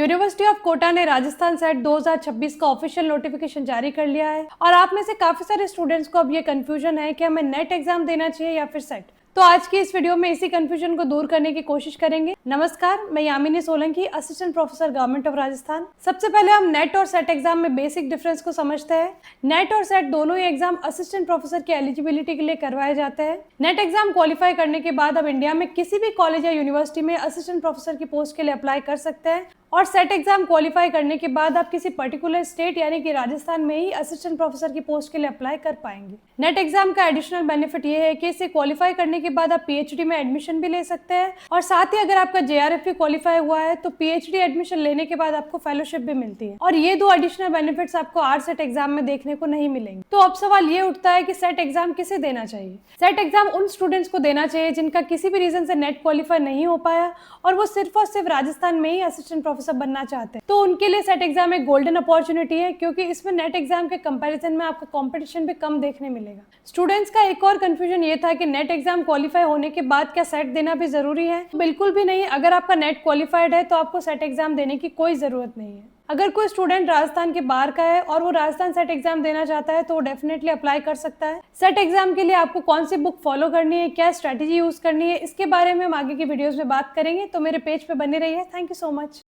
University of Kota ने Rajasthan set 2026 का official notification जारी कर लिया है और आप में से काफी सारे स्टूडेंट्स को अब ये कंफ्यूजन है कि हमें नेट एग्जाम देना चाहिए या फिर सेट। तो आज की इस वीडियो में इसी कंफ्यूजन को दूर करने की कोशिश करेंगे। नमस्कार, मैं Yamini Solanki, assistant professor government of Rajasthan. सबसे पहले हम नेट और सेट एग्जाम में बेसिक डिफरेंस को समझते हैं। नेट और सेट दोनों ही एग्जाम असिस्टेंट प्रोफेसर की एलिजिबिलिटी के लिए करवाए जाते हैं। नेट एग्जाम क्वालिफाई करने के बाद अब इंडिया में किसी भी कॉलेज या यूनिवर्सिटी में असिस्टेंट प्रोफेसर की पोस्ट के लिए अप्लाई कर सकते हैं और सेट एग्जाम क्वालिफाई करने के बाद आप किसी पर्टिकुलर स्टेट यानी कि राजस्थान में ही असिस्टेंट प्रोफेसर की पोस्ट के लिए अप्लाई कर पाएंगे। नेट एग्जाम का एडिशनल बेनिफिट ये है कि इसे क्वालिफाई करने के बाद आप पीएचडी में एडमिशन भी ले सकते हैं और साथ ही अगर आपका जेआरएफ भी क्वालिफाई हुआ है तो पीएचडी एडमिशन लेने के बाद आपको फेलोशिप भी मिलती है और ये दो एडिशनल बेनिफिट्स आपको आरसेट एग्जाम में देखने को नहीं मिलेंगे। तो अब सवाल ये उठता है कि सेट एग्जाम किसे देना चाहिए। सेट एग्जाम उन स्टूडेंट्स को देना चाहिए जिनका किसी भी रीजन से नेट क्वालिफाई नहीं हो पाया और वो सिर्फ और सिर्फ राजस्थान में ही असिस्टेंट प्रोफेसर बनना चाहते हैं। तो उनके लिए सेट एग्जाम एक गोल्डन अपॉर्चुनिटी है क्योंकि इसमें नेट एग्जाम के कंपैरिजन में आपको कंपटीशन भी कम देखने मिलेगा। स्टूडेंट्स का एक और कंफ्यूजन ये था कि नेट एग्जाम क्वालिफाई होने के बाद क्या सेट देना भी जरूरी है। बिल्कुल भी नहीं। अगर आपका नेट क्वालिफाइड है तो आपको सेट एग्जाम देने की कोई जरूरत नहीं है। अगर कोई स्टूडेंट राजस्थान के बाहर का है और वो राजस्थान सेट एग्जाम देना चाहता है तो वो डेफिनेटली अप्लाई कर सकता है। सेट एग्जाम के लिए आपको कौन सी बुक फॉलो करनी है, क्या स्ट्रेटेजी यूज करनी है, इसके बारे में हम आगे की वीडियोस में बात करेंगे। तो मेरे पेज पे बने रहिए। Thank you so much.